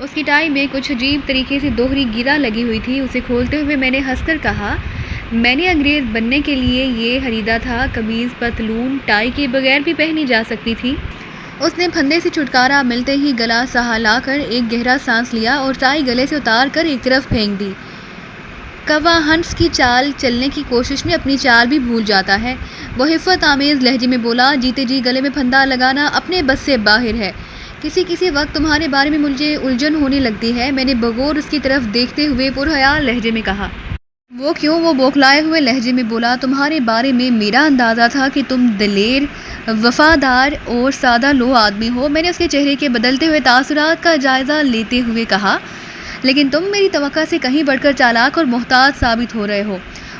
اس کی ٹائی میں کچھ عجیب طریقے سے دوہری گیرا لگی ہوئی تھی۔ اسے کھولتے ہوئے میں نے ہنس کر کہا، میں نے انگریز بننے کے لیے یہ خریدا تھا، قمیض پتلون ٹائی کے بغیر بھی پہنی جا سکتی تھی۔ اس نے پھندے سے چھٹکارا ملتے ہی گلا سہلا کر ایک گہرا سانس لیا اور ٹائی گلے سے اتار کر ایک طرف پھینک دی۔ کوا ہنس کی چال چلنے کی کوشش میں اپنی چال بھی بھول جاتا ہے۔ وہ حفت آمیز لہجے میں بولا، جیتے جی گلے میں پھندا لگانا اپنے بس سے باہر ہے۔ کسی وقت تمہارے بارے میں مجھے الجھن ہونے لگتی ہے۔ میں نے بغور اس کی طرف دیکھتے ہوئے پرخیال لہجے میں کہا۔ وہ کیوں؟ وہ بوکھلائے ہوئے لہجے میں بولا، تمہارے بارے میں میرا اندازہ تھا کہ تم دلیر، وفادار اور سادہ لوح آدمی ہو۔ میں نے اس کے چہرے کے بدلتے ہوئے تاثرات کا جائزہ لیتے ہوئے کہا، لیکن تم میری توقع سے کہیں بڑھ کر چالاک اور محتاط ثابت ہو رہے ہو۔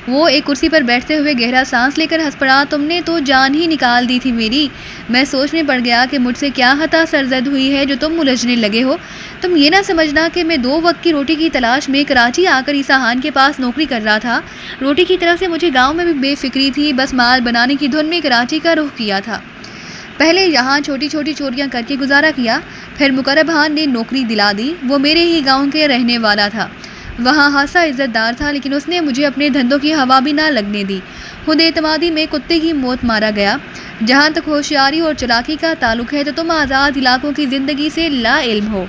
وہ ایک کرسی پر بیٹھتے ہوئے گہرا سانس لے کر ہنس پڑا، تم نے تو جان ہی نکال دی تھی میری۔ میں سوچ میں پڑ گیا کہ مجھ سے کیا خطا سرزد ہوئی ہے جو تم الجھنے لگے ہو۔ تم یہ نہ سمجھنا کہ میں 2 وقت کی روٹی کی تلاش میں کراچی آ کر عیسیٰ خان کے پاس نوکری کر رہا تھا۔ روٹی کی طرف سے مجھے گاؤں میں بھی بے فکری تھی، بس مال بنانے کی دھن میں کراچی کا رخ کیا تھا۔ پہلے یہاں چھوٹی چھوٹی چوریاں کر کے گزارا کیا، پھر مقرب خان نے نوکری دلا دی۔ وہ میرے ہی گاؤں کے رہنے والا تھا، وہاں خاصا عزت دار تھا، لیکن اس نے مجھے اپنے دھندوں کی ہوا بھی نہ لگنے دی۔ خود اعتمادی میں کتے کی موت مارا گیا۔ جہاں تک ہوشیاری اور چلاکی کا تعلق ہے تو تم آزاد علاقوں کی زندگی سے لا علم ہو۔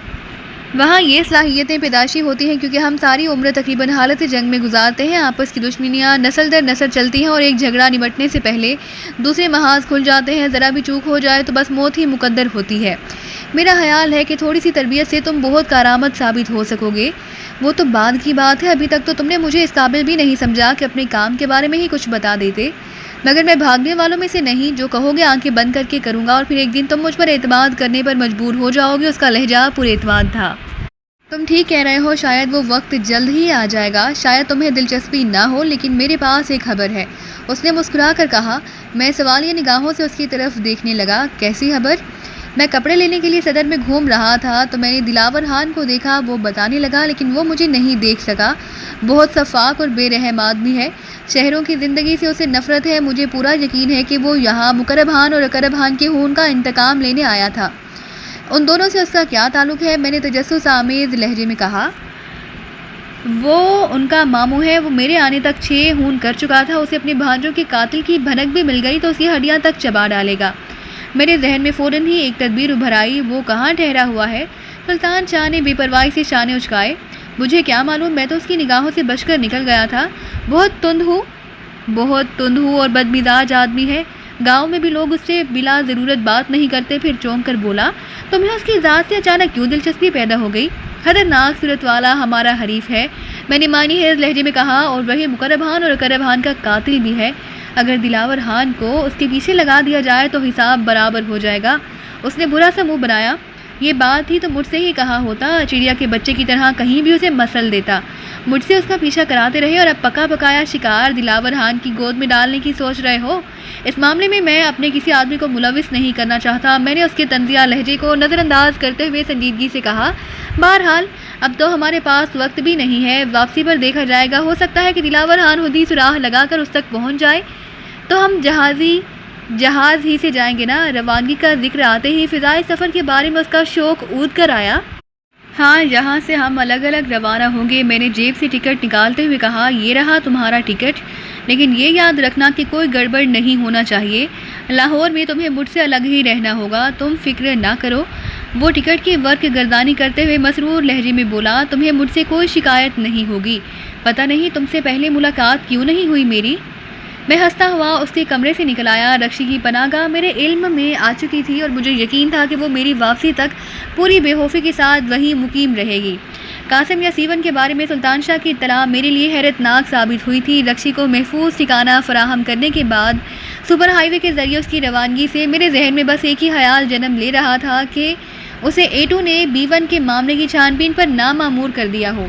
وہاں یہ صلاحیتیں پیدائشی ہوتی ہیں کیونکہ ہم ساری عمر تقریباً حالت جنگ میں گزارتے ہیں۔ آپس کی دشمنیاں نسل در نسل چلتی ہیں اور ایک جھگڑا نمٹنے سے پہلے دوسرے محاذ کھل جاتے ہیں۔ ذرا بھی چوک ہو جائے تو بس موت ہی مقدر ہوتی ہے۔ میرا خیال ہے کہ تھوڑی سی تربیت سے تم بہت کارآمد ثابت ہو سکو گے۔ وہ تو بعد کی بات ہے، ابھی تک تو تم نے مجھے اس قابل بھی نہیں سمجھا کہ اپنے کام کے بارے میں ہی کچھ بتا دیتے، مگر میں بھاگنے والوں میں سے نہیں، جو کہو گے آنکھیں بند کر کے کروں گا، اور پھر ایک دن تم مجھ پر اعتماد کرنے پر مجبور ہو جاؤ گے۔ اس کا لہجہ پر اعتماد تھا۔ تم ٹھیک کہہ رہے ہو، شاید وہ وقت جلد ہی آ جائے گا، شاید تمہیں دلچسپی نہ ہو، لیکن میرے پاس ایک خبر ہے۔ اس نے مسکرا کر کہا۔ میں سوالیہ نگاہوں سے اس کی طرف دیکھنے لگا۔ کیسی خبر؟ میں کپڑے لینے کے لیے صدر میں گھوم رہا تھا تو میں نے دلاور خان کو دیکھا، وہ بتانے لگا، لیکن وہ مجھے نہیں دیکھ سکا۔ بہت شفاق اور بے رحم آدمی ہے، شہروں کی زندگی سے اسے نفرت ہے۔ مجھے پورا یقین ہے کہ وہ یہاں مقرب خان اور اقرب خان کے خون کا انتقام لینے آیا تھا۔ ان دونوں سے اس کا کیا تعلق ہے؟ میں نے تجسس آمیز لہجے میں کہا۔ وہ ان کا ماموں ہے، وہ میرے آنے تک 6 خون کر چکا تھا، اسے اپنے بھانجوں کے قاتل کی بھنک بھی مل گئی تو اس کی ہڈیاں تک چبا ڈالے گا۔ میرے ذہن میں فوراً ہی ایک تدبیر ابھر آئی۔ وہ کہاں ٹھہرا ہوا ہے؟ سلطان شاہ نے بے پرواہی سے شانے اچکائے۔ مجھے کیا معلوم، میں تو اس کی نگاہوں سے بچ کر نکل گیا تھا۔ بہت تند ہوں اور بدمزاج آدمی ہے۔ گاؤں میں بھی لوگ اس سے بلا ضرورت بات نہیں کرتے۔ پھر چونک کر بولا، تمہیں اس کی ذات سے اچانک کیوں دلچسپی پیدا ہو گئی؟ خطرناک صورت والا ہمارا حریف ہے، میں نے معنی خیز لہجے میں کہا، اور وہی مقرب خان اور اقرب خان کا قاتل بھی ہے۔ اگر دلاور خان کو اس کے پیچھے لگا دیا جائے تو حساب برابر ہو جائے گا۔ اس نے برا سا منہ بنایا۔ یہ بات ہی تو مجھ سے ہی کہا ہوتا، چڑیا کے بچے کی طرح کہیں بھی اسے مسل دیتا۔ مجھ سے اس کا پیچھا کراتے رہے اور اب پکا پکایا شکار دلاور خان کی گود میں ڈالنے کی سوچ رہے ہو۔ اس معاملے میں میں اپنے کسی آدمی کو ملوث نہیں کرنا چاہتا۔ میں نے اس کے طنزیہ لہجے کو نظر انداز کرتے ہوئے سنجیدگی سے کہا، بہرحال اب تو ہمارے پاس وقت بھی نہیں ہے، واپسی پر دیکھا جائے گا۔ ہو سکتا ہے کہ دلاور خان خود ہی سراغ لگا کر اس تک پہنچ جائے تو ہم جہاز ہی سے جائیں گے نا۔ روانگی کا ذکر آتے ہی فضائے سفر کے بارے میں اس کا شوق اود کر آیا۔ ہاں، یہاں سے ہم الگ الگ روانہ ہوں گے۔ میں نے جیب سے ٹکٹ نکالتے ہوئے کہا، یہ رہا تمہارا ٹکٹ، لیکن یہ یاد رکھنا کہ کوئی گڑبڑ نہیں ہونا چاہیے۔ لاہور میں تمہیں مجھ سے الگ ہی رہنا ہوگا، تم فکر نہ کرو۔ وہ ٹکٹ کی ورق گردانی کرتے ہوئے مسرور لہجے میں بولا، تمہیں مجھ سے کوئی شکایت نہیں ہوگی۔ پتہ نہیں تم سے پہلے ملاقات کیوں نہیں ہوئی میری؟ میں ہنستا ہوا اس کے کمرے سے نکل آیا۔ رکشی کی پناہ گاہ میرے علم میں آ چکی تھی اور مجھے یقین تھا کہ وہ میری واپسی تک پوری بے خوفی کے ساتھ وہیں مقیم رہے گی۔ قاسم یا سیون کے بارے میں سلطان شاہ کی اطلاع میرے لیے حیرت ناک ثابت ہوئی تھی۔ رکشی کو محفوظ ٹھکانہ فراہم کرنے کے بعد سپر ہائی وے کے ذریعے اس کی روانگی سے میرے ذہن میں بس ایک ہی خیال جنم لے رہا تھا کہ اسے A2 نے B1 کے معاملے کی چھان بین پر نامعمور کر دیا ہو۔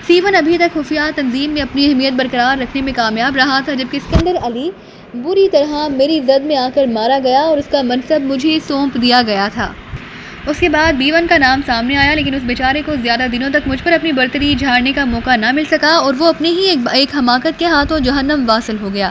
C1 ابھی تک خفیہ تنظیم میں اپنی اہمیت برقرار رکھنے میں کامیاب رہا تھا، جبکہ اسکندر علی بری طرح میری زد میں آ کر مارا گیا اور اس کا منصب مجھے سونپ دیا گیا تھا۔ اس کے بعد B1 کا نام سامنے آیا، لیکن اس بیچارے کو زیادہ دنوں تک مجھ پر اپنی برتری جھاڑنے کا موقع نہ مل سکا اور وہ اپنی ہی ایک حماقت کے ہاتھوں جہنم واصل ہو گیا۔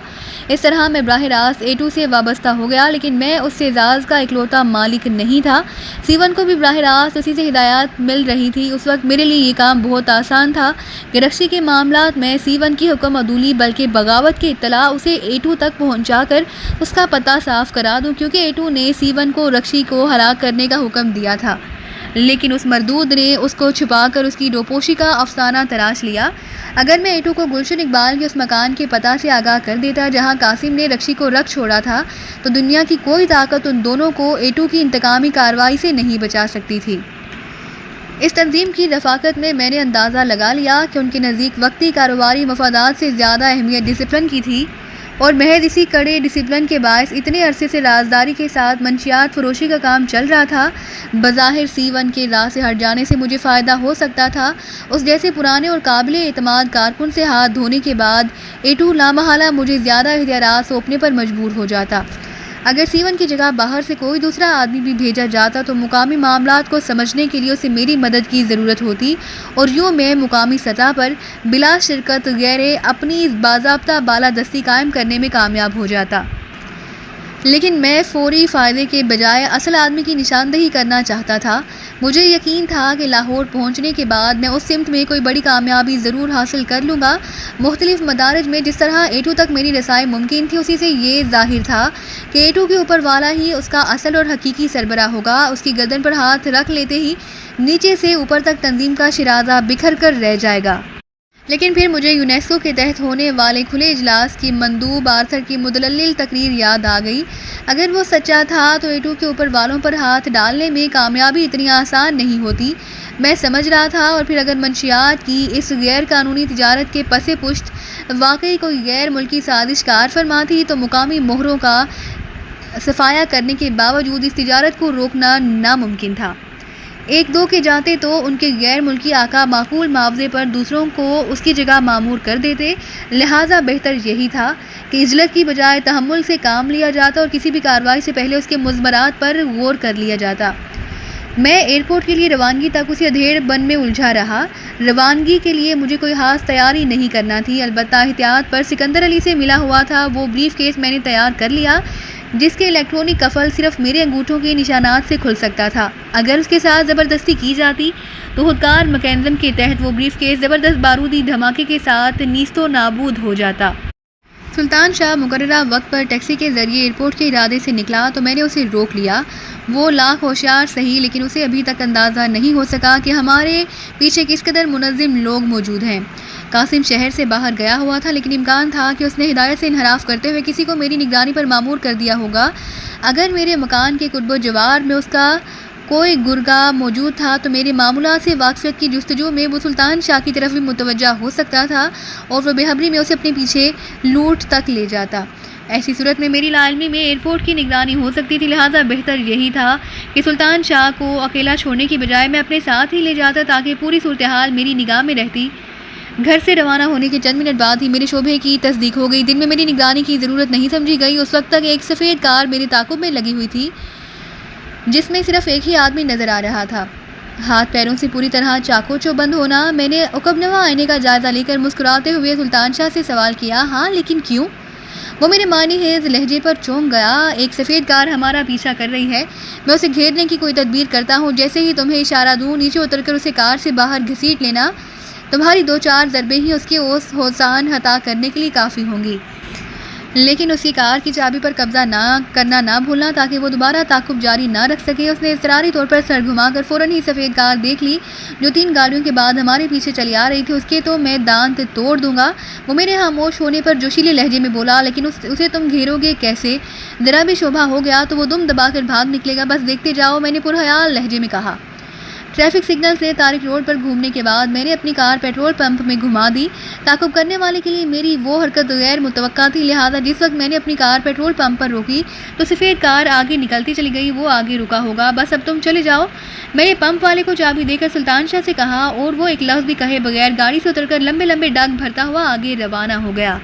اس طرح میں براہ راست A2 سے وابستہ ہو گیا، لیکن میں اس سے اعزاز کا اکلوتا مالک نہیں تھا۔ C1 کو بھی براہ راست اسی سے ہدایات مل رہی تھی۔ اس وقت میرے لیے یہ کام بہت آسان تھا کہ رخشی کے معاملات میں C1 کی حکم عدولی بلکہ بغاوت کی اطلاع اسے A2 تک پہنچا کر اس کا پتہ صاف کرا دوں، کیونکہ A2 نے C1 کو رخشی کو ہلاک کرنے کا حکم دیا تھا، لیکن اس مردود نے اس کو چھپا کر اس کی روپوشی کا افسانہ تراش لیا۔ اگر میں A2 کو گلشن اقبال کے اس مکان کے پتہ سے آگاہ کر دیتا جہاں قاسم نے رخشی کو رکھ چھوڑا تھا، تو دنیا کی کوئی طاقت ان دونوں کو A2 کی انتقامی کارروائی سے نہیں بچا سکتی تھی۔ اس تنظیم کی رفاقت میں نے اندازہ لگا لیا کہ ان کے نزدیک وقتی کاروباری مفادات سے زیادہ اہمیت ڈسپلن کی تھی، اور محض اسی کڑے ڈسپلن کے باعث اتنے عرصے سے رازداری کے ساتھ منشیات فروشی کا کام چل رہا تھا۔ بظاہر C1 کے راہ سے ہٹ جانے سے مجھے فائدہ ہو سکتا تھا۔ اس جیسے پرانے اور قابل اعتماد کارکن سے ہاتھ دھونے کے بعد A2 لامحالہ مجھے زیادہ اختیارات سونپنے پر مجبور ہو جاتا۔ اگر C1 کی جگہ باہر سے کوئی دوسرا آدمی بھی بھیجا جاتا تو مقامی معاملات کو سمجھنے کے لیے اسے میری مدد کی ضرورت ہوتی، اور یوں میں مقامی سطح پر بلا شرکت غیر اپنی باضابطہ بالادستی قائم کرنے میں کامیاب ہو جاتا۔ لیکن میں فوری فائدے کے بجائے اصل آدمی کی نشاندہی کرنا چاہتا تھا۔ مجھے یقین تھا کہ لاہور پہنچنے کے بعد میں اس سمت میں کوئی بڑی کامیابی ضرور حاصل کر لوں گا۔ مختلف مدارج میں جس طرح A2 تک میری رسائی ممکن تھی، اسی سے یہ ظاہر تھا کہ A2 کے اوپر والا ہی اس کا اصل اور حقیقی سربراہ ہوگا۔ اس کی گردن پر ہاتھ رکھ لیتے ہی نیچے سے اوپر تک تنظیم کا شیرازہ بکھر کر رہ جائے گا۔ لیکن پھر مجھے یونیسکو کے تحت ہونے والے کھلے اجلاس کی مندوب آرتھر کی مدلل تقریر یاد آ گئی۔ اگر وہ سچا تھا تو A2 کے اوپر والوں پر ہاتھ ڈالنے میں کامیابی اتنی آسان نہیں ہوتی، میں سمجھ رہا تھا۔ اور پھر اگر منشیات کی اس غیر قانونی تجارت کے پس پشت واقعی کوئی غیر ملکی سازش کار فرما تھی تو مقامی مہروں کا صفایا کرنے کے باوجود اس تجارت کو روکنا ناممکن تھا۔ ایک دو کے جاتے تو ان کے غیر ملکی آقا معقول معاوضے پر دوسروں کو اس کی جگہ مامور کر دیتے، لہٰذا بہتر یہی تھا کہ عجلت کی بجائے تحمل سے کام لیا جاتا اور کسی بھی کارروائی سے پہلے اس کے مضمرات پر غور کر لیا جاتا۔ میں ایئرپورٹ کے لیے روانگی تک اسی ادھیڑ بن میں الجھا رہا۔ روانگی کے لیے مجھے کوئی خاص تیاری نہیں کرنا تھی، البتہ احتیاط پر سکندر علی سے ملا ہوا تھا وہ بریف کیس میں نے تیار کر لیا جس کے الیکٹرونک قفل صرف میرے انگوٹھوں کے نشانات سے کھل سکتا تھا۔ اگر اس کے ساتھ زبردستی کی جاتی تو خودکار میکینزم کے تحت وہ بریف کیس زبردست بارودی دھماکے کے ساتھ نیست و نابود ہو جاتا۔ سلطان شاہ مقررہ وقت پر ٹیکسی کے ذریعے ایئرپورٹ کے ارادے سے نکلا تو میں نے اسے روک لیا۔ وہ لاکھ ہوشیار صحیح، لیکن اسے ابھی تک اندازہ نہیں ہو سکا کہ ہمارے پیچھے کس قدر منظم لوگ موجود ہیں۔ قاسم شہر سے باہر گیا ہوا تھا، لیکن امکان تھا کہ اس نے ہدایت سے انحراف کرتے ہوئے کسی کو میری نگرانی پر مامور کر دیا ہوگا۔ اگر میرے مکان کے قرب و جوار میں اس کا کوئی گرگاہ موجود تھا تو میرے معمولات سے واقفیت کی جستجو میں وہ سلطان شاہ کی طرف بھی متوجہ ہو سکتا تھا اور وہ بے خبری میں اسے اپنے پیچھے لوٹ تک لے جاتا۔ ایسی صورت میں میری لاعلمی میں ایئرپورٹ کی نگرانی ہو سکتی تھی، لہٰذا بہتر یہی تھا کہ سلطان شاہ کو اکیلا چھوڑنے کی بجائے میں اپنے ساتھ ہی لے جاتا تاکہ پوری صورتحال میری نگاہ میں رہتی۔ گھر سے روانہ ہونے کے چند منٹ بعد ہی میرے شبہے کی تصدیق ہو گئی۔ دن میں میری نگرانی کی ضرورت نہیں سمجھی گئی۔ اس وقت تک ایک سفید کار میرے تعاقب میں لگی ہوئی تھی جس میں صرف ایک ہی آدمی نظر آ رہا تھا۔ ہاتھ پیروں سے پوری طرح چاقو چوبند ہونا۔ میں نے عقب-نما آئینے کا جائزہ لے کر مسکراتے ہوئے سلطان شاہ سے سوال کیا، ہاں لیکن کیوں؟ وہ میرے معنی خیز لہجے پر چونک گیا۔ ایک سفید کار ہمارا پیچھا کر رہی ہے، میں اسے گھیرنے کی کوئی تدبیر کرتا ہوں، جیسے ہی تمہیں اشارہ دوں نیچے اتر کر اسے کار سے باہر گھسیٹ لینا، تمہاری 2-4 ضربیں ہی اس کے ہوسان ہتا کرنے کے لیے کافی ہوں گی، لیکن اس کی کار کی چابی پر قبضہ کرنا نہ بھولنا تاکہ وہ دوبارہ تعاقب جاری نہ رکھ سکے۔ اس نے اضطراری طور پر سر گھما کر فوراً ہی سفید کار دیکھ لی جو 3 گاڑیوں کے بعد ہمارے پیچھے چلی آ رہی تھی۔ اس کے تو میں دانت توڑ دوں گا۔ وہ میرے خاموش ہونے پر جوشیلے لہجے میں بولا، لیکن اسے تم گھیرو گے کیسے؟ ذرا بھی شبہ ہو گیا تو وہ دم دبا کر بھاگ نکلے گا، بس دیکھتے جاؤ، میں نے پرخیال لہجے میں کہا۔ ٹریفک سگنل سے تارک روڈ پر گھومنے کے بعد میں نے اپنی کار پیٹرول پمپ میں گھما دی۔ تعاقب کرنے والے کے لیے میری وہ حرکت غیر متوقع تھی، لہٰذا جس وقت میں نے اپنی کار پیٹرول پمپ پر روکی تو سفید کار آگے نکلتی چلی گئی۔ وہ آگے رکا ہوگا، بس اب تم چلے جاؤ، میں نے پمپ والے کو چابی دے کر سلطان شاہ سے کہا، اور وہ ایک لفظ بھی کہے بغیر گاڑی سے اتر کر لمبے لمبے ڈگ بھرتا ہوا آگے روانہ ہو گیا۔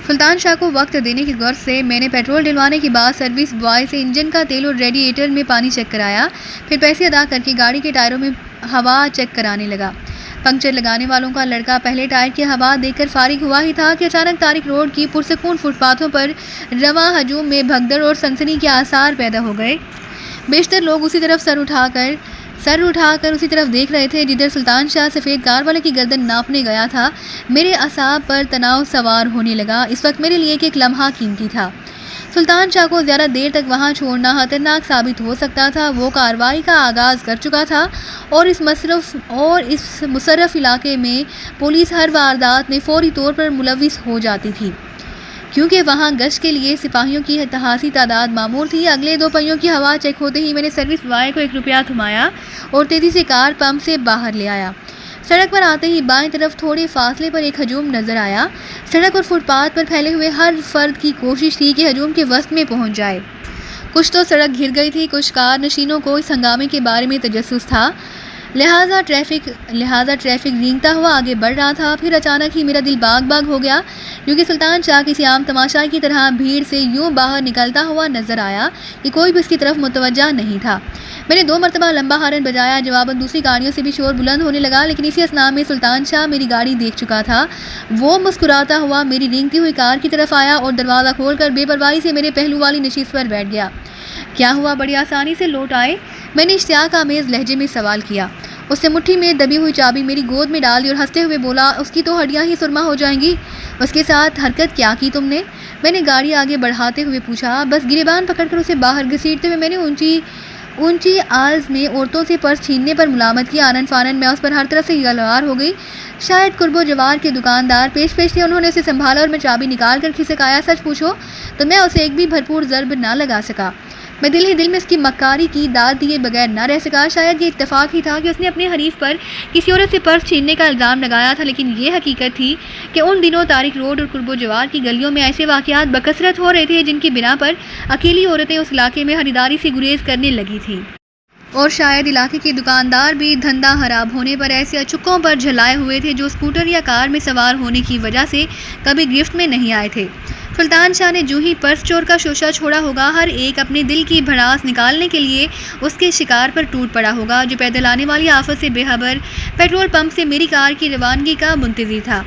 سلطان شاہ کو وقت دینے کی غرض سے میں نے پیٹرول ڈلوانے کے بعد سروس بوائے سے انجن کا تیل اور ریڈیٹر میں پانی چیک کرایا، پھر پیسے ادا کر کے گاڑی کے ٹائروں میں ہوا چیک کرانے لگا۔ پنکچر لگانے والوں کا لڑکا پہلے ٹائر کی ہوا دیکھ کر فارغ ہوا ہی تھا کہ اچانک طارق روڈ کی پرسکون فٹ پاتھوں پر رواں ہجوم میں بھگدڑ اور سنسنی کے آثار پیدا ہو گئے۔ بیشتر لوگ اسی طرف سر اٹھا کر اسی طرف دیکھ رہے تھے جدھر سلطان شاہ سفید کار والے کی گردن ناپنے گیا تھا۔ میرے اعصاب پر تناؤ سوار ہونے لگا۔ اس وقت میرے لیے ایک لمحہ قیمتی تھا۔ سلطان شاہ کو زیادہ دیر تک وہاں چھوڑنا خطرناک ثابت ہو سکتا تھا۔ وہ کارروائی کا آغاز کر چکا تھا اور اس مصرف علاقے میں پولیس ہر واردات میں فوری طور پر ملوث ہو جاتی تھی، کیونکہ وہاں گشت کے لیے سپاہیوں کی اتحادی تعداد معمور تھی۔ اگلے 2 پہیوں کی ہوا چیک ہوتے ہی میں نے سروس بوائے کو 1 روپیہ تھمایا اور تیزی سے کار پمپ سے باہر لے آیا۔ سڑک پر آتے ہی بائیں طرف تھوڑے فاصلے پر ایک ہجوم نظر آیا۔ سڑک اور فٹ پاتھ پر پھیلے ہوئے ہر فرد کی کوشش تھی کہ ہجوم کے وسط میں پہنچ جائے۔ کچھ تو سڑک گھر گئی تھی، کچھ کار نشینوں کو اس ہنگامے کے بارے میں تجسس تھا، لہٰذا ٹریفک رینگتا ہوا آگے بڑھ رہا تھا۔ پھر اچانک ہی میرا دل باغ باغ ہو گیا، کیونکہ سلطان شاہ کسی عام تماشائی کی طرح بھیڑ سے یوں باہر نکلتا ہوا نظر آیا کہ کوئی بھی اس کی طرف متوجہ نہیں تھا۔ میں نے 2 مرتبہ لمبا ہارن بجایا، جواباً دوسری گاڑیوں سے بھی شور بلند ہونے لگا، لیکن اسی اثناء میں سلطان شاہ میری گاڑی دیکھ چکا تھا۔ وہ مسکراتا ہوا میری رینگتی ہوئی کار کی طرف آیا اور دروازہ کھول کر بے پرواہی سے میرے پہلو والی نشست پر بیٹھ گیا۔ کیا ہوا، بڑی آسانی سے لوٹ آئے؟ میں نے اشتیاق آمیز لہجے میں سوال کیا۔ اس نے مٹھی میں دبی ہوئی چابی میری گود میں ڈال دی اور ہنستے ہوئے بولا، اس کی تو ہڈیاں ہی سرما ہو جائیں گی۔ اس کے ساتھ حرکت کیا کی تم نے؟ میں نے گاڑی آگے بڑھاتے ہوئے پوچھا۔ بس گریبان پکڑ کر اسے باہر گھسیٹتے ہوئے میں نے اونچی آواز میں عورتوں سے پرس چھیننے پر ملامت کیا۔ آنن فانن میں اس پر ہر طرف سے یلغار ہو گئی۔ شاید قرب و جوار کے دکاندار پیش تھے، انہوں نے اسے سنبھالا اور میں چابی نکال کر کھسکایا۔ سچ پوچھو تو میں اسے ایک بھی بھرپور ضرب نہ لگا سکا۔ میں دل ہی دل میں اس کی مکاری کی داد دیے بغیر نہ رہ سکا۔ شاید یہ اتفاق ہی تھا کہ اس نے اپنے حریف پر کسی عورت سے پرس چھیننے کا الزام لگایا تھا، لیکن یہ حقیقت تھی کہ ان دنوں طارق روڈ اور قرب و جوار کی گلیوں میں ایسے واقعات بکثرت ہو رہے تھے جن کی بنا پر اکیلی عورتیں اس علاقے میں خریداری سے گریز کرنے لگی تھیں، اور شاید علاقے کے دکاندار بھی دھندا خراب ہونے پر ایسے اچکوں پر جھلائے ہوئے تھے جو اسکوٹر یا کار میں سوار ہونے کی وجہ سے کبھی گرفت میں نہیں آئے تھے۔ سلطان شاہ نے جو ہی پرس چور کا شوشہ چھوڑا ہوگا، ہر ایک اپنے دل کی بھڑاس نکالنے کے لیے اس کے شکار پر ٹوٹ پڑا ہوگا، جو پیدل آنے والی آفت سے بے خبر پیٹرول پمپ سے میری کار کی روانگی کا منتظر تھا۔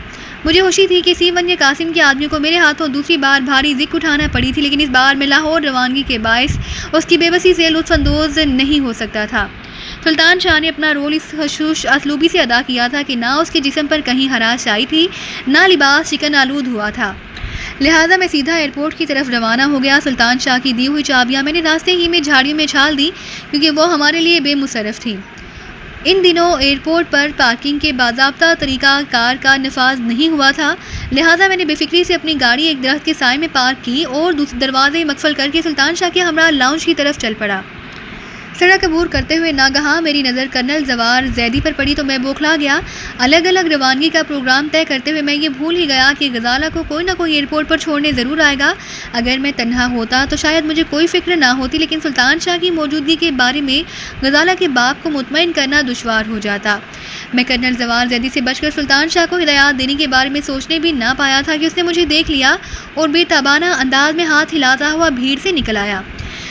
مجھے خوشی تھی کہ C1 قاسم کے آدمی کو میرے ہاتھوں دوسری بار بھاری ذک اٹھانا پڑی تھی، لیکن اس بار میں لاہور روانگی کے باعث اس کی بے بسی سے لطف اندوز نہیں ہو سکتا تھا۔ سلطان شاہ نے اپنا رول اس خشوش اسلوبی سے ادا کیا تھا کہ نہ اس کے جسم پر کہیں خراش آئی تھی، نہ لباس شکن آلود ہوا تھا، لہٰذا میں سیدھا ایئرپورٹ کی طرف روانہ ہو گیا۔ سلطان شاہ کی دی ہوئی چابیاں میں نے راستے ہی میں جھاڑیوں میں چھال دی، کیونکہ وہ ہمارے لیے بے مصرف تھیں۔ ان دنوں ایئرپورٹ پر پارکنگ کے باضابطہ طریقہ کار کا نفاذ نہیں ہوا تھا، لہٰذا میں نے بے فکری سے اپنی گاڑی ایک درخت کے سائے میں پارک کی اور دروازے مقفل کر کے سلطان شاہ کے ہمراہ لاؤنج کی طرف چل پڑا۔ سڑک عبور کرتے ہوئے ناگہاں میری نظر کرنل زوار زیدی پر پڑی تو میں بوکھلا گیا۔ الگ الگ روانگی کا پروگرام طے کرتے ہوئے میں یہ بھول ہی گیا کہ غزالہ کو کوئی نہ کوئی ایئرپورٹ پر چھوڑنے ضرور آئے گا۔ اگر میں تنہا ہوتا تو شاید مجھے کوئی فکر نہ ہوتی، لیکن سلطان شاہ کی موجودگی کے بارے میں غزالہ کے باپ کو مطمئن کرنا دشوار ہو جاتا۔ میں کرنل زوار زیدی سے بچ کر سلطان شاہ کو ہدایات دینے کے بارے میں سوچنے بھی نہ پایا تھا کہ اس نے مجھے دیکھ لیا اور بے تابانہ انداز میں ہاتھ ہلاتا ہوا بھیڑ سے نکل آیا۔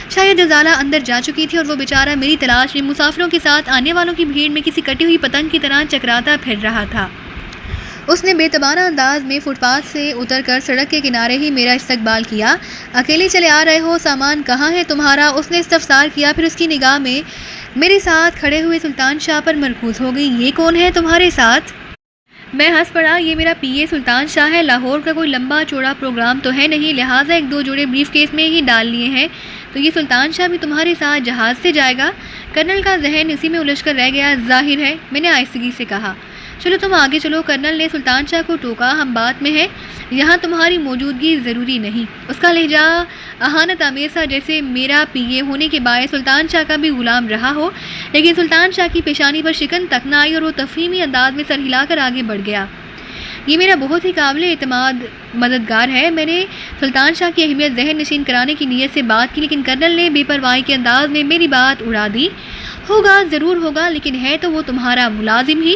شاید غزالہ اندر جا چکی تھی اور وہ بیچارہ میری تلاش میں مسافروں کے ساتھ آنے والوں کی بھیڑ میں کسی کٹی ہوئی پتنگ کی طرح چکراتا پھر رہا تھا۔ اس نے بے تابانہ انداز میں فٹ پاتھ سے اتر کر سڑک کے کنارے ہی میرا استقبال کیا۔ اکیلے چلے آ رہے ہو؟ سامان کہاں ہے تمہارا؟ اس نے استفسار کیا۔ پھر اس کی نگاہ میں میرے ساتھ کھڑے ہوئے سلطان شاہ پر مرکوز ہو گئی۔ یہ کون ہے تمہارے ساتھ؟ میں ہنس پڑا۔ یہ میرا PA سلطان شاہ ہے۔ لاہور کا کوئی لمبا چوڑا پروگرام تو ہے نہیں، لہٰذا 1-2 جوڑے بریف کیس میں ہی ڈال لیے ہیں۔ تو یہ سلطان شاہ بھی تمہارے ساتھ جہاز سے جائے گا؟ کرنل کا ذہن اسی میں الجھ کر رہ گیا۔ ظاہر ہے، میں نے آہستگی سے کہا۔ چلو تم آگے چلو۔ کرنل نے سلطان شاہ کو ٹوکا۔ ہم بات میں ہیں، یہاں تمہاری موجودگی ضروری نہیں۔ اس کا لہجہ اہانت آمیز تھا، جیسے میرا PA ہونے کے باعث سلطان شاہ کا بھی غلام رہا ہو، لیکن سلطان شاہ کی پیشانی پر شکن تک نہ آئی اور وہ تفہیمی انداز میں سر ہلا کر آگے بڑھ گیا۔ یہ میرا بہت ہی قابل اعتماد مددگار ہے۔ میں نے سلطان شاہ کی اہمیت ذہن نشین کرانے کی نیت سے بات کی، لیکن کرنل نے بے پرواہی کے انداز میں میری بات اڑا دی۔ ہوگا، ضرور ہوگا، لیکن ہے تو وہ تمہارا ملازم ہی۔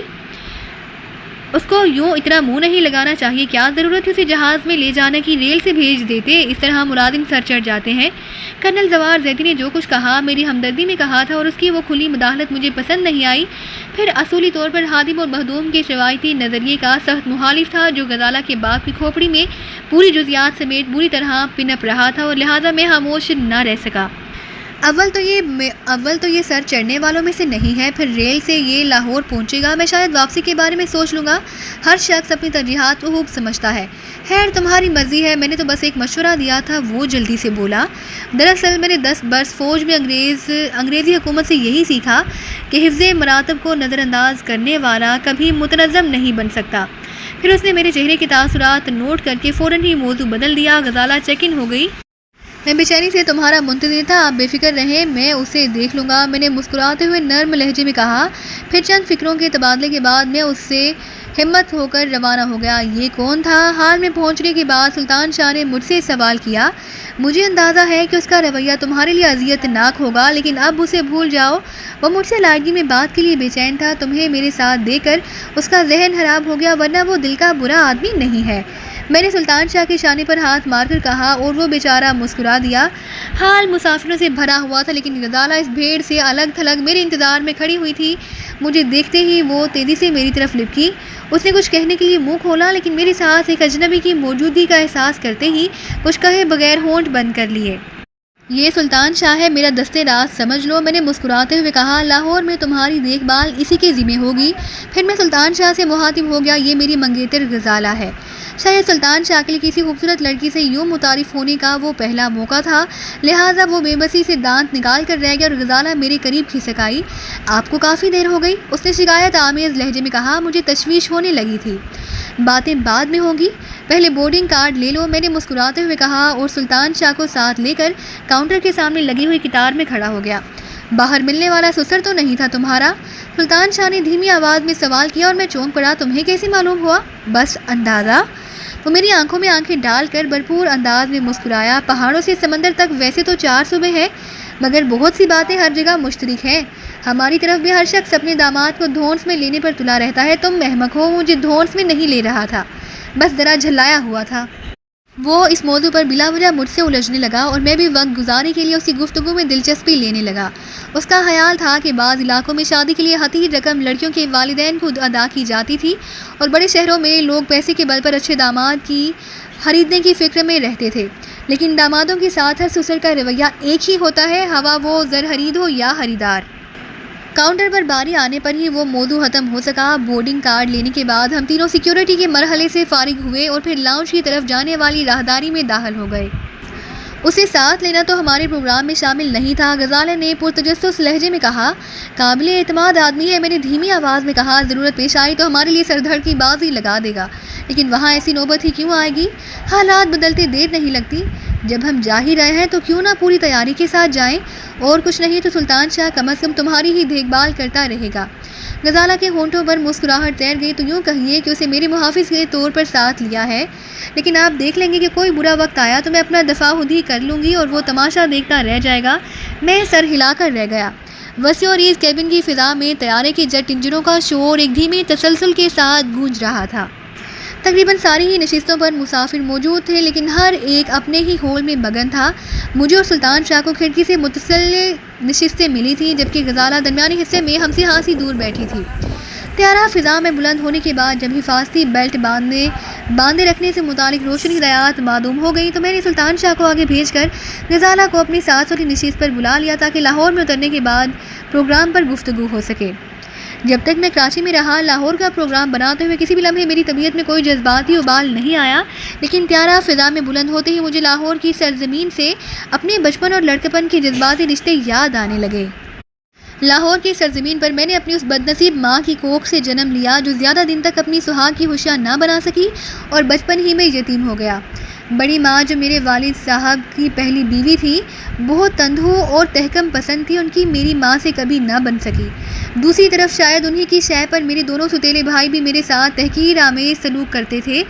اس کو یوں اتنا منہ نہیں لگانا چاہیے، کیا ضرورت ہے اسے جہاز میں لے جانے کی، ریل سے بھیج دیتے، اس طرح مرادم سر چڑھ جاتے ہیں۔ کرنل زوار زیدی نے جو کچھ کہا میری ہمدردی میں کہا تھا اور اس کی وہ کھلی مداخلت مجھے پسند نہیں آئی۔ پھر اصولی طور پر خادم اور مخدوم کے روایتی نظریے کا سخت مخالف تھا جو غزالہ کے باپ کی کھوپڑی میں پوری جزیات سمیت بری طرح پنپ رہا تھا، اور لہٰذا میں خاموش نہ رہ سکا۔ اول تو یہ سر چڑھنے والوں میں سے نہیں ہے، پھر ریل سے یہ لاہور پہنچے گا، میں شاید واپسی کے بارے میں سوچ لوں گا۔ ہر شخص اپنی ترجیحات کو خوب سمجھتا ہے۔ خیر تمہاری مرضی ہے، میں نے تو بس ایک مشورہ دیا تھا، وہ جلدی سے بولا۔ دراصل میں نے 10 برس فوج میں انگریزی حکومت سے یہی سیکھا کہ حفظ مراتب کو نظر انداز کرنے والا کبھی متنظم نہیں بن سکتا۔ پھر اس نے میرے چہرے کے تاثرات نوٹ کر کے فوراً ہی موضوع بدل دیا۔ غزالہ چیک ان ہو گئی۔ میں بے چینی سے تمہارا منتظر تھا، آپ بے فکر رہیں، میں اسے دیکھ لوں گا، میں نے مسکراتے ہوئے نرم لہجے میں کہا۔ پھر چند فکروں کے تبادلے کے بعد میں اس سے ہمت ہو کر روانہ ہو گیا۔ یہ کون تھا؟ حال میں پہنچنے کے بعد سلطان شاہ نے مجھ سے سوال کیا۔ مجھے اندازہ ہے کہ اس کا رویہ تمہارے لیے اذیت ناک ہوگا، لیکن اب اسے بھول جاؤ۔ وہ مجھ سے علیحدگی میں بات کے لیے بے چین تھا، تمہیں میرے ساتھ دے کر اس کا ذہن خراب ہو گیا، ورنہ وہ دل کا برا آدمی نہیں ہے۔ میں نے سلطان شاہ کے شانے پر ہاتھ مار کر کہا اور وہ بیچارہ مسکرا دیا۔ حال مسافروں سے بھرا ہوا تھا، لیکن غزالہ اس بھیڑ سے الگ تھلگ میرے انتظار میں کھڑی ہوئی تھی۔ مجھے دیکھتے ہی وہ تیزی سے میری طرف لپکی۔ اس نے کچھ کہنے کے لیے منہ کھولا، لیکن میرے ساتھ ایک اجنبی کی موجودگی کا احساس کرتے ہی کچھ کہے بغیر ہونٹ بند کر لیے۔ یہ سلطان شاہ ہے، میرا دستے راز سمجھ لو، میں نے مسکراتے ہوئے کہا۔ لاہور میں تمہاری دیکھ بھال اسی کے ذمہ ہوگی۔ پھر میں سلطان شاہ سے مخاطب ہو گیا، یہ میری منگیتر غزالہ ہے۔ شاید سلطان شاہ کے لیے کسی خوبصورت لڑکی سے یوں متعارف ہونے کا وہ پہلا موقع تھا، لہٰذا وہ بے بسی سے دانت نکال کر رہ گیا اور غزالہ میرے قریب کھسک آئی۔ آپ کو کافی دیر ہو گئی، اس نے شکایت آمیز لہجے میں کہا۔ مجھے تشویش ہونے لگی تھی۔ باتیں بعد میں ہوں گی، پہلے بورڈنگ کارڈ لے لو، میں نے مسکراتے ہوئے کہا اور سلطان شاہ کو ساتھ لے کر کاؤنٹر کے سامنے لگی ہوئی قطار میں کھڑا ہو گیا۔ باہر ملنے والا سسر تو نہیں تھا تمہارا؟ سلطان شاہ نے دھیمی آواز میں سوال کیا اور میں چونک پڑا۔ تمہیں کیسے معلوم ہوا؟ بس اندازہ۔ وہ میری آنکھوں میں آنکھیں ڈال کر بھرپور انداز میں مسکرایا۔ پہاڑوں سے سمندر تک ویسے تو 4 صوبے ہیں، مگر بہت سی باتیں ہر جگہ مشترک ہیں۔ ہماری طرف بھی ہر شخص اپنے داماد کو دھونس میں لینے پر تلا رہتا ہے۔ تم احمق ہو، مجھے دھونس میں نہیں لے رہا تھا، بس ذرا جھلایا ہوا تھا۔ وہ اس موضوع پر بلا وجہ مجھ سے الجھنے لگا اور میں بھی وقت گزارنے کے لیے اس کی گفتگو میں دلچسپی لینے لگا۔ اس کا خیال تھا کہ بعض علاقوں میں شادی کے لیے حقیر رقم لڑکیوں کے والدین کو ادا کی جاتی تھی، اور بڑے شہروں میں لوگ پیسے کے بل پر اچھے داماد کی خریدنے کی فکر میں رہتے تھے، لیکن دامادوں کے ساتھ ہر سسر کا رویہ ایک ہی ہوتا ہے، ہوا وہ زر خرید ہو یا خریدار۔ کاؤنٹر پر باری آنے پر ہی وہ موضوع ختم ہو سکا۔ بورڈنگ کارڈ لینے کے بعد ہم تینوں سیکیورٹی کے مرحلے سے فارغ ہوئے اور پھر لاؤنج کی طرف جانے والی راہداری میں داخل ہو گئے۔ اسے ساتھ لینا تو ہمارے پروگرام میں شامل نہیں تھا، غزالہ نے پرتجسس لہجے میں کہا۔ قابل اعتماد آدمی ہے، میں نے دھیمی آواز میں کہا۔ ضرورت پیش آئی تو ہمارے لیے سر دھڑ کی بازی لگا دے گا، لیکن وہاں ایسی نوبت ہی کیوں آئے گی؟ حالات بدلتے دیر نہیں لگتی، جب ہم جا ہی رہے ہیں تو کیوں نہ پوری تیاری کے ساتھ جائیں، اور کچھ نہیں تو سلطان شاہ کم از کم تمہاری ہی دیکھ بھال کرتا رہے گا۔ غزالہ کے ہونٹوں پر مسکراہٹ تیر گئی۔ تو یوں کہیے کہ اسے میرے محافظ کے طور پر ساتھ لیا ہے، لیکن آپ دیکھ لیں گے کہ کوئی برا وقت آیا تو میں اپنا دفاع خود ہی کر لوں گی اور وہ تماشا دیکھتا رہ جائے گا۔ میں سر ہلا کر رہ گیا۔ وسیع اور عریض کیبن کی فضا میں طیارے کے جٹ انجنوں کا شور ایک دھیمے تسلسل کے ساتھ گونج رہا تھا۔ تقریباً ساری ہی نشستوں پر مسافر موجود تھے، لیکن ہر ایک اپنے ہی ہول میں مگن تھا۔ مجھے اور سلطان شاہ کو کھڑکی سے متصل نشستیں ملی تھیں، جبکہ غزالہ درمیانی حصے میں ہم سے ہاسی دور بیٹھی تھی۔ طیارہ فضا میں بلند ہونے کے بعد جب حفاظتی بیلٹ باندھے رکھنے سے متعلق روشنی ہدایات معدوم ہو گئی تو میں نے سلطان شاہ کو آگے بھیج کر غزالہ کو اپنی ساتھ والی نشست پر بلا لیا تاکہ لاہور میں اترنے کے بعد پروگرام پر گفتگو ہو سکے۔ جب تک میں کراچی میں رہا، لاہور کا پروگرام بناتے ہوئے کسی بھی لمحے میری طبیعت میں کوئی جذباتی ابال نہیں آیا، لیکن طیارہ فضا میں بلند ہوتے ہی مجھے لاہور کی سرزمین سے اپنے بچپن اور لڑکپن کے جذباتی رشتے یاد آنے لگے۔ لاہور کی سرزمین پر میں نے اپنی اس بد نصیب ماں کی کوکھ سے جنم لیا جو زیادہ دن تک اپنی سہاگ کی خوشیاں نہ بنا سکی اور بچپن ہی میں یتیم ہو گیا۔ بڑی ماں جو میرے والد صاحب کی پہلی بیوی تھی، بہت تندھو اور تحکم پسند تھی، ان کی میری ماں سے کبھی نہ بن سکی۔ دوسری طرف شاید انہی کی شے پر میرے دونوں ستیلے بھائی بھی میرے ساتھ تحقیر آمیز سلوک کرتے تھے۔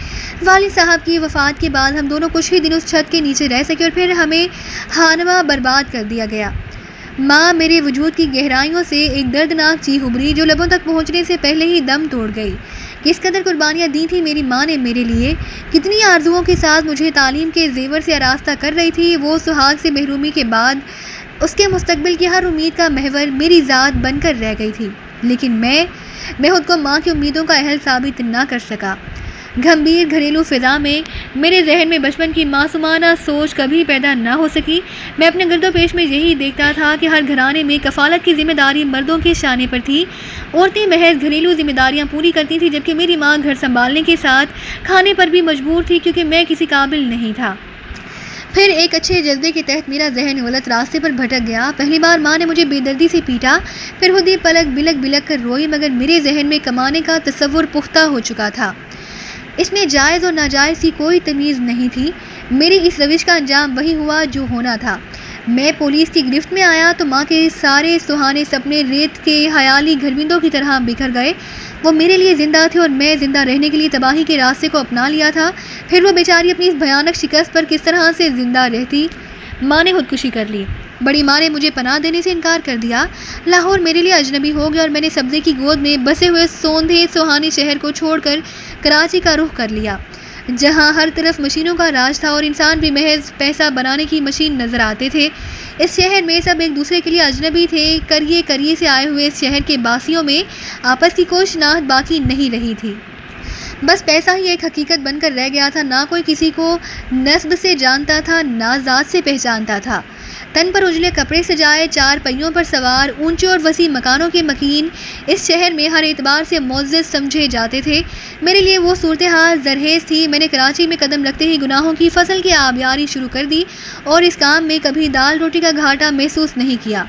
والد صاحب کی وفات کے بعد ہم دونوں کچھ ہی دن اس چھت کے نیچے رہ سکے اور پھر ہمیں خانواں برباد کر دیا گیا۔ ماں میرے وجود کی گہرائیوں سے ایک دردناک چیخ ابھری جو لبوں تک پہنچنے سے پہلے ہی دم توڑ گئی۔ کس قدر قربانیاں دی تھی میری ماں نے میرے لیے، کتنی آرزوؤں کے ساتھ مجھے تعلیم کے زیور سے آراستہ کر رہی تھی۔ وہ سہاگ سے محرومی کے بعد اس کے مستقبل کی ہر امید کا محور میری ذات بن کر رہ گئی تھی، لیکن میں خود کو ماں کی امیدوں کا اہل ثابت نہ کر سکا۔ گھمبیر گھریلو فضا میں میرے ذہن میں بچپن کی معصومانہ سوچ کبھی پیدا نہ ہو سکی۔ میں اپنے گرد و پیش میں یہی دیکھتا تھا کہ ہر گھرانے میں کفالت کی ذمہ داری مردوں کے شانے پر تھی۔ عورتیں محض گھریلو ذمہ داریاں پوری کرتی تھیں، جبکہ میری ماں گھر سنبھالنے کے ساتھ کھانے پر بھی مجبور تھی کیونکہ میں کسی قابل نہیں تھا۔ پھر ایک اچھے جذبے کے تحت میرا ذہن غلط راستے پر بھٹک گیا۔ پہلی بار ماں نے مجھے بے دردی سے پیٹا، پھر خود ہی پلک بلک بلک کر روئی، مگر میرے ذہن میں کمانے کا تصور پختہ ہو چکا تھا۔ اس میں جائز اور ناجائز کی کوئی تمیز نہیں تھی۔ میری اس روش کا انجام وہی ہوا جو ہونا تھا۔ میں پولیس کی گرفت میں آیا تو ماں کے سارے سہانے سپنے ریت کے خیالی گھروندوں کی طرح بکھر گئے۔ وہ میرے لیے زندہ تھے اور میں زندہ رہنے کے لیے تباہی کے راستے کو اپنا لیا تھا۔ پھر وہ بیچاری اپنی اس بھیانک شکست پر کس طرح سے زندہ رہتی۔ ماں نے خودکشی کر لی۔ بڑی ماں نے مجھے پناہ دینے سے انکار کر دیا۔ لاہور میرے لیے اجنبی ہو گیا اور میں نے سبزے کی گود میں بسے ہوئے سوندھے سہانے شہر کو چھوڑ کر کراچی کا رخ کر لیا، جہاں ہر طرف مشینوں کا راج تھا اور انسان بھی محض پیسہ بنانے کی مشین نظر آتے تھے۔ اس شہر میں سب ایک دوسرے کے لیے اجنبی تھے۔ کریے سے آئے ہوئے اس شہر کے باسیوں میں آپس کی کوئی شناخت باقی نہیں رہی تھی۔ بس پیسہ ہی ایک حقیقت بن کر رہ گیا تھا۔ نہ کوئی کسی کو نسب سے جانتا تھا، نہ ذات سے پہچانتا تھا۔ تن پر اجلے کپڑے سجائے، چار پہیوں پر سوار، اونچے اور وسیع مکانوں کے مکین اس شہر میں ہر اعتبار سے معزز سمجھے جاتے تھے۔ میرے لیے وہ صورتحال زرخیز تھی۔ میں نے کراچی میں قدم رکھتے ہی گناہوں کی فصل کی آبیاری شروع کر دی اور اس کام میں کبھی دال روٹی کا گھاٹا محسوس نہیں کیا۔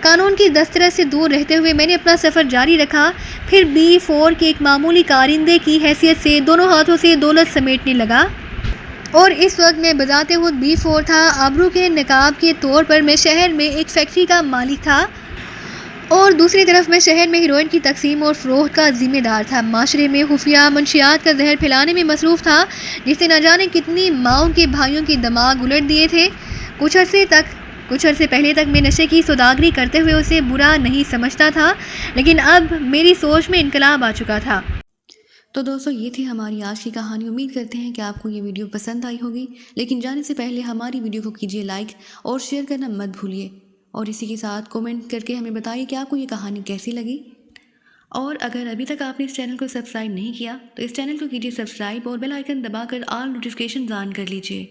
قانون کی دسترس سے دور رہتے ہوئے میں نے اپنا سفر جاری رکھا، پھر B4 کے ایک معمولی کارندے کی حیثیت سے دونوں ہاتھوں سے دولت سمیٹنے لگا۔ اور اس وقت میں بذات خود B4 تھا۔ آبرو کے نقاب کے طور پر میں شہر میں ایک فیکٹری کا مالک تھا اور دوسری طرف میں شہر میں ہیروئن کی تقسیم اور فروخت کا ذمہ دار تھا۔ معاشرے میں خفیہ منشیات کا زہر پھیلانے میں مصروف تھا، جس سے نہ جانے کتنی ماؤں کے بھائیوں کے دماغ الٹ دیے تھے۔ کچھ عرصے پہلے تک میں نشے کی سوداگری کرتے ہوئے اسے برا نہیں سمجھتا تھا، لیکن اب میری سوچ میں انقلاب آ چکا تھا۔ تو دوستو، یہ تھی ہماری آج کی کہانی۔ امید کرتے ہیں کہ آپ کو یہ ویڈیو پسند آئی ہوگی، لیکن جانے سے پہلے ہماری ویڈیو کو کیجیے لائک اور شیئر کرنا مت بھولیے، اور اسی کے ساتھ کومنٹ کر کے ہمیں بتائیے کہ آپ کو یہ کہانی کیسی لگی۔ اور اگر ابھی تک آپ نے اس چینل کو سبسکرائب نہیں کیا تو اس چینل کو کیجیے سبسکرائب اور بیل آئیکن دبا کر آل نوٹیفیکیشنز آن کر لیجیے۔